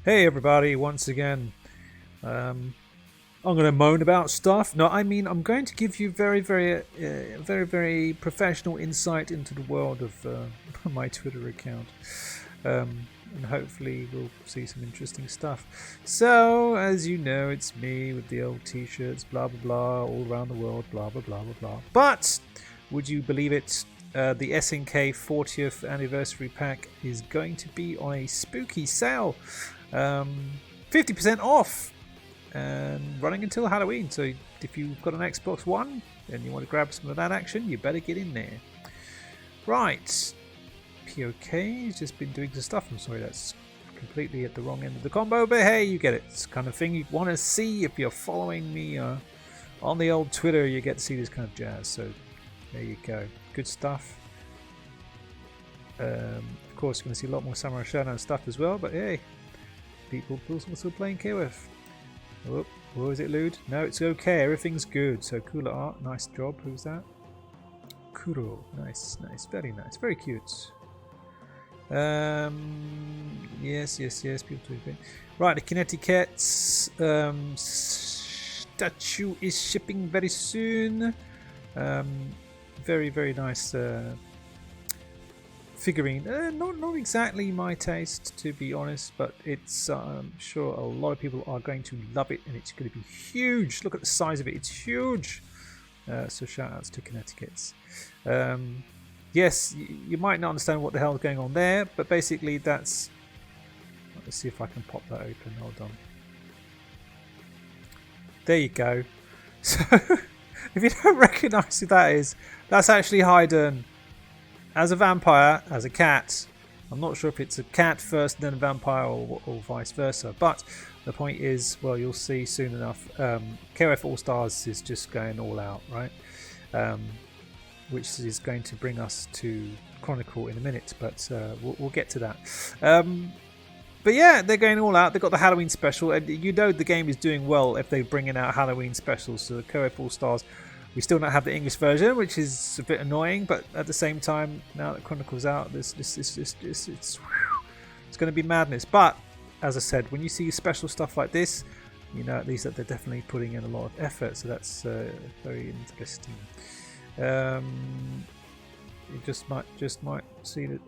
Hey everybody, once again. I'm going to moan about stuff. No, I mean I'm going to give you very professional insight into the world of my Twitter account, and hopefully we'll see some interesting stuff. So, as you know, it's me with the old T-shirts, blah blah blah, all around the world, blah blah blah blah blah. But would you believe it? The SNK 40th anniversary pack is going to be on a spooky sale, 50% off, and running until Halloween. So if you've got an Xbox One and you want to grab some of that action, you better get in there. Right, POK has just been doing some stuff. I'm sorry, that's completely at the wrong end of the combo, but hey, you get it. It's the kind of thing you want to see if you're following me on the old Twitter. You get to see this kind of jazz. So there you go. Good stuff. Of course, you're going to see a lot more Samurai Shodown stuff as well, but hey, people still playing KOF. Oh, what is it, Lude? No, it's okay. Everything's good. So, cooler art. Nice job. Who's that? Kuro. Nice. Very nice. Very cute. Yes. People talking. Right, the Kinetiquettes statue is shipping very soon. Very nice figurine. Not exactly my taste, to be honest, but it's I'm sure a lot of people are going to love it, and it's going to be huge. Look at the size of it; it's huge. So shout outs to Kinetiquettes. Yes, you might not understand what the hell is going on there, but basically that's. Let's see if I can pop that open. Hold on. There you go. So. If you don't recognise who that is, that's actually Haydn as a vampire, as a cat. I'm not sure if it's a cat first and then a vampire or vice versa. But the point is, well, you'll see soon enough, KOF All Stars is just going all out, right? Which is going to bring us to Chronicle in a minute, but we'll get to that. But yeah, they're going all out. They've got the Halloween special, and you know the game is doing well if they're bringing out Halloween specials. So the KOF All Stars, we still don't have the English version, which is a bit annoying. But at the same time, now that Chronicle's out, it's going to be madness. But as I said, when you see special stuff like this, you know at least that they're definitely putting in a lot of effort. So that's very interesting. You just might see the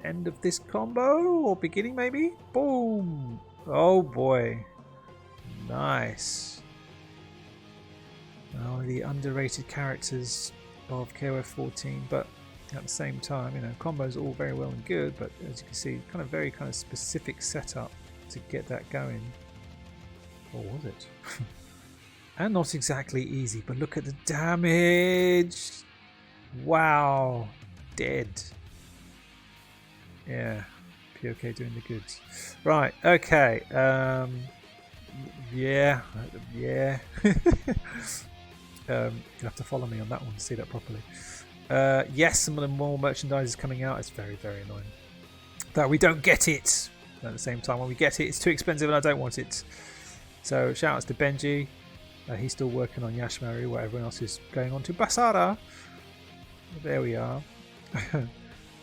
end of this combo, or beginning maybe. Boom! Oh boy, nice. One of the underrated characters of KOF 14, but at the same time, you know, combos are all very well and good, but as you can see, very specific setup to get that going. Or was it? And not exactly easy, but look at the damage. Wow, dead. Yeah, POK doing the goods. Right, okay. Yeah. You'll have to follow me on that one to see that properly. Yes, some of the more merchandise is coming out. It's very annoying that we don't get it. At the same time, when we get it, it's too expensive and I don't want it. So shout outs to Benji. He's still working on Yashimari, where everyone else is going on to Basara. There we are.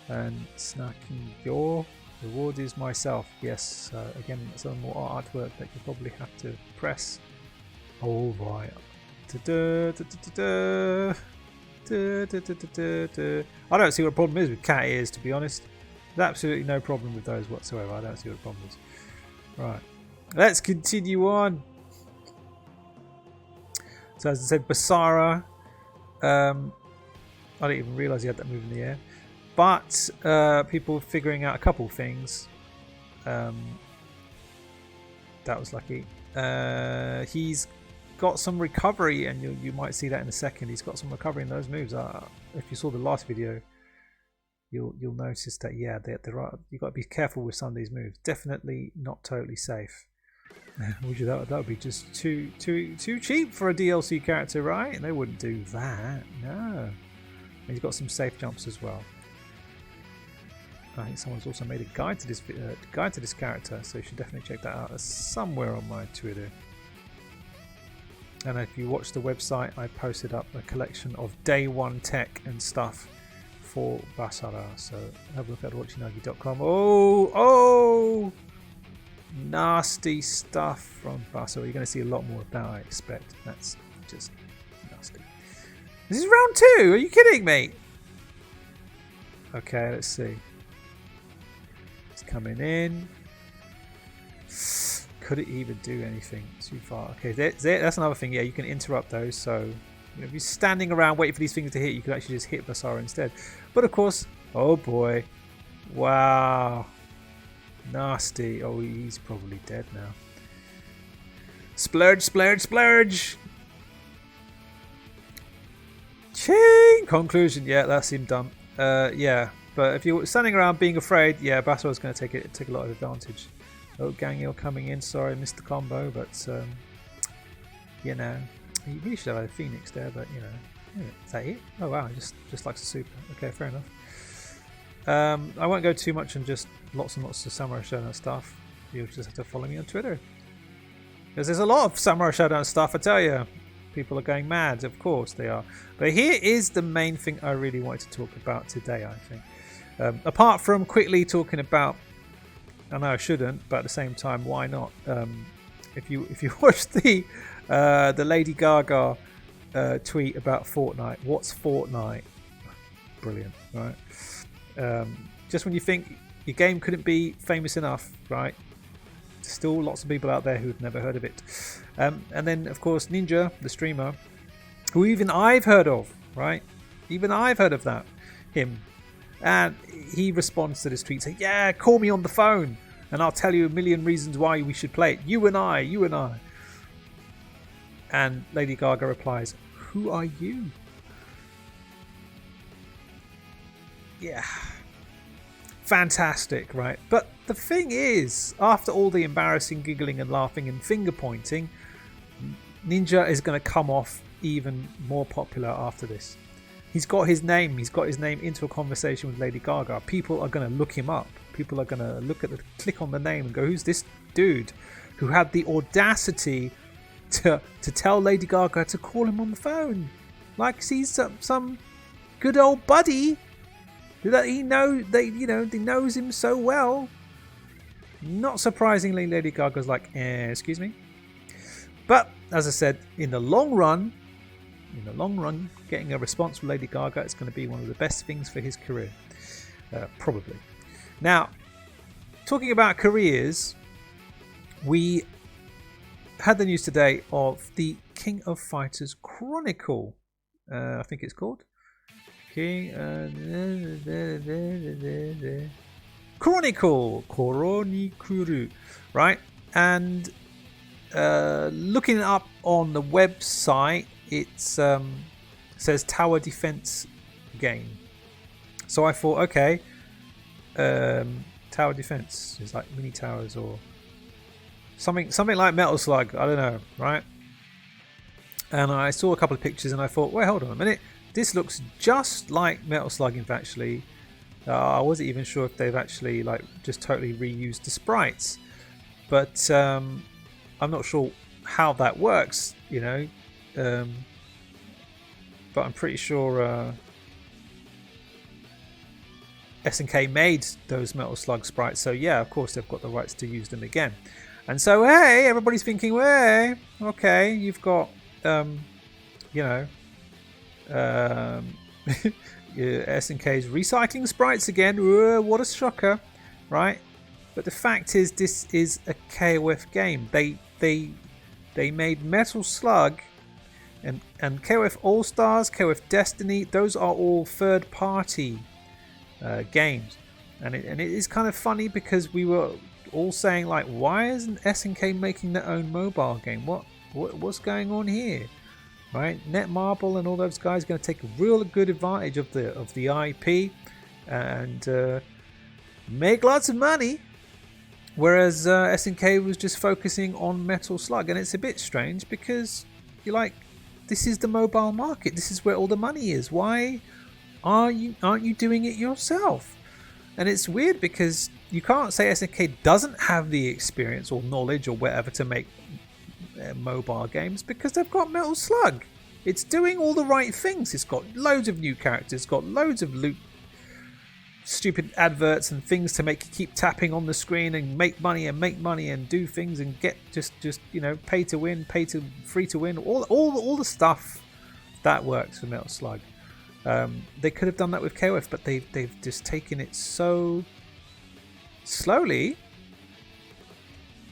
And snacking your reward is myself. Yes, again, some more artwork that you probably have to press. All right. I don't see what the problem is with cat ears, to be honest. There's absolutely no problem with those whatsoever. I don't see what the problem is. Right. Let's continue on. So as I said, Basara. I didn't even realise he had that move in the air. But people figuring out a couple things. That was lucky. He's got some recovery, and you might see that in a second. He's got some recovery in those moves. If you saw the last video, you'll notice that you've got to be careful with some of these moves. Definitely not totally safe. That would be just too cheap for a DLC character, right? They wouldn't do that. No. He's got some safe jumps as well. I think someone's also made a guide to this character, so you should definitely check that out. That's somewhere on my Twitter. And if you watch the website, I posted up a collection of day one tech and stuff for Basara. So have a look at orochinagi.com. Oh! nasty stuff from Basso. You're going to see a lot more of that, I expect. That's just nasty. This is round 2. Are you kidding me? Okay, let's see. It's coming in. Could it even do anything too far? Okay, that's another thing. Yeah, you can interrupt those. So if you're standing around waiting for these things to hit, you can actually just hit Basara instead. But of course, oh boy. Wow. Nasty. Oh, he's probably dead now. Splurge, splurge, splurge. Ching! Conclusion. Yeah, that seemed dumb. Yeah, but if you're standing around being afraid, yeah, Basara's going to take a lot of advantage. Oh, Gangil coming in. Sorry, I missed the combo, but you know, he really should have had a Phoenix there, but you know, is that it? Oh wow, just likes a super. Okay, fair enough. I won't go too much on just lots and lots of Samurai Showdown stuff. You'll just have to follow me on Twitter, because there's a lot of Samurai Showdown stuff. I tell you, people are going mad. Of course they are. But here is the main thing I really wanted to talk about today. I think, apart from quickly talking about. I know I shouldn't, but at the same time, why not? If you watch the Lady Gaga tweet about Fortnite, what's Fortnite? Brilliant, right? Just when you think your game couldn't be famous enough, right? Still lots of people out there who've never heard of it. And then, of course, Ninja, the streamer, who even I've heard of, right? Even I've heard of him. And he responds to this tweet saying, yeah, call me on the phone and I'll tell you a million reasons why we should play it. You and I. And Lady Gaga replies, who are you? Yeah. Fantastic, right? But the thing is, after all the embarrassing giggling and laughing and finger pointing, Ninja is going to come off even more popular after this. He's got his name into a conversation with Lady Gaga. People are going to look him up. People are going to click on the name and go, who's this dude who had the audacity to tell Lady Gaga to call him on the phone? Like he's some good old buddy that he knows him so well. Not surprisingly, Lady Gaga's like, excuse me. But as I said, in the long run, getting a response from Lady Gaga is going to be one of the best things for his career. Probably. Now, talking about careers, we had the news today of the King of Fighters Chronicle. I think it's called. Chronicle. Right? And looking it up on the website, it says tower defense game. So I thought, okay, tower defense is like mini towers or something like Metal Slug. I don't know, right? And I saw a couple of pictures and I thought, wait, hold on a minute. This looks just like Metal Slug. Actually, I wasn't even sure if they've actually like just totally reused the sprites, but I'm not sure how that works, you know. But I'm pretty sure SNK made those Metal Slug sprites, so yeah, of course they've got the rights to use them again. And so, hey, everybody's thinking, hey, okay, you've got, SNK's recycling sprites again. Whoa, what a shocker, right? But the fact is, this is a KOF game. They made Metal Slug and KOF All Stars, KOF Destiny. Those are all third-party games, and it is kind of funny because we were all saying like, why isn't SNK making their own mobile game? What's going on here, right? Netmarble and all those guys are going to take a real good advantage of the IP and make lots of money, whereas SNK was just focusing on Metal Slug. And it's a bit strange because you're like, this is the mobile market, this is where all the money is. Why aren't you doing it yourself? And it's weird because you can't say SNK doesn't have the experience or knowledge or whatever to make mobile games, because they've got Metal Slug. It's doing all the right things. It's got loads of new characters, it's got loads of loot stupid adverts and things to make you keep tapping on the screen and make money and do things and get just pay to win, free to win, all the stuff that works for Metal Slug. They could have done that with KOF, but they've just taken it so slowly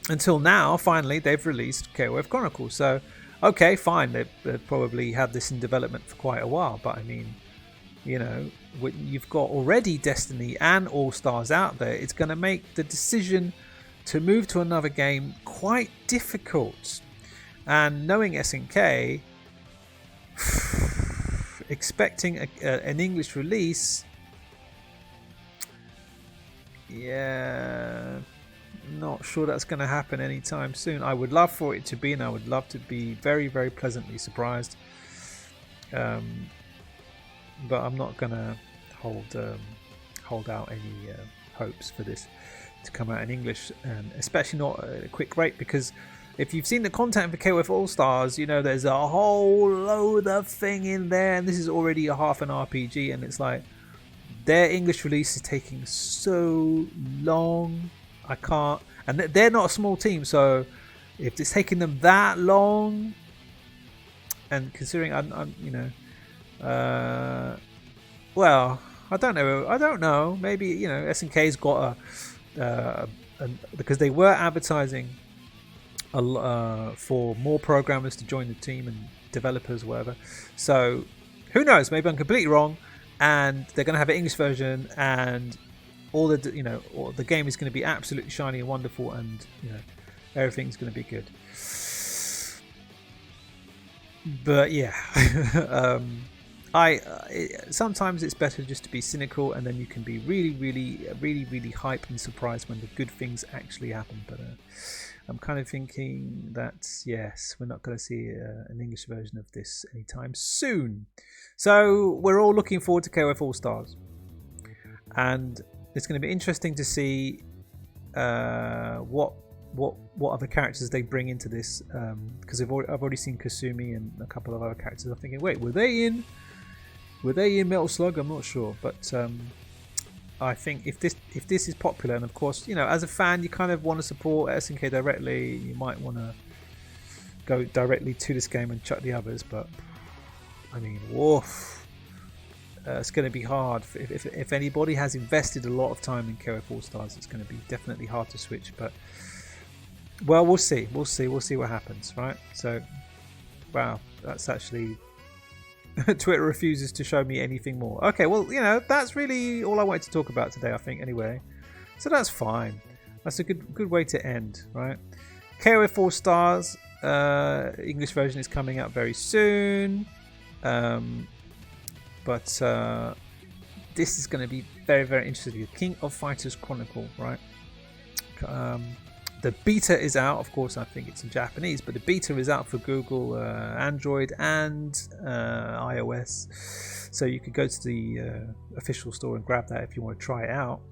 until now. Finally, they've released KOF Chronicle. So, okay, fine. They've probably had this in development for quite a while, but I mean, you've got already Destiny and All Stars out there. It's going to make the decision to move to another game quite difficult. And knowing SNK, expecting an English release, yeah, not sure that's going to happen anytime soon. I would love for it to be, and I would love to be very, very pleasantly surprised. But I'm not going to hold out any hopes for this to come out in English, and especially not at a quick rate, because if you've seen the content for KOF All Stars, there's a whole load of thing in there, and this is already a half an RPG, and it's like their English release is taking so long. I can't, and they're not a small team, so if it's taking them that long, and considering well, I don't know. Maybe SNK's got because they were advertising for more programmers to join the team and developers, whatever. So who knows? Maybe I'm completely wrong, and they're going to have an English version, and all the the game is going to be absolutely shiny and wonderful, and everything's going to be good. But yeah, sometimes it's better just to be cynical, and then you can be really hype and surprised when the good things actually happen. But I'm kind of thinking that yes, we're not going to see an English version of this anytime soon. So we're all looking forward to KOF All Stars, and it's going to be interesting to see what other characters they bring into this, because I've already seen Kasumi and a couple of other characters. I'm thinking, wait, were they in Metal Slug? I'm not sure, but I think if this is popular, and of course, as a fan, you kind of want to support SNK directly. You might want to go directly to this game and chuck the others, but I mean, woof. It's going to be hard. If anybody has invested a lot of time in KOF All Stars, it's going to be definitely hard to switch. But well, we'll see what happens, right? So, wow, that's actually Twitter refuses to show me anything more. Okay, well, that's really all I wanted to talk about today, I think. Anyway, so that's fine. That's a good way to end, right? KOF All Stars English version is coming out very soon. But this is going to be very, very interesting. King of Fighters Chronicle, right? The beta is out. Of course, I think it's in Japanese, but the beta is out for Google, Android, and iOS. So you could go to the official store and grab that if you want to try it out.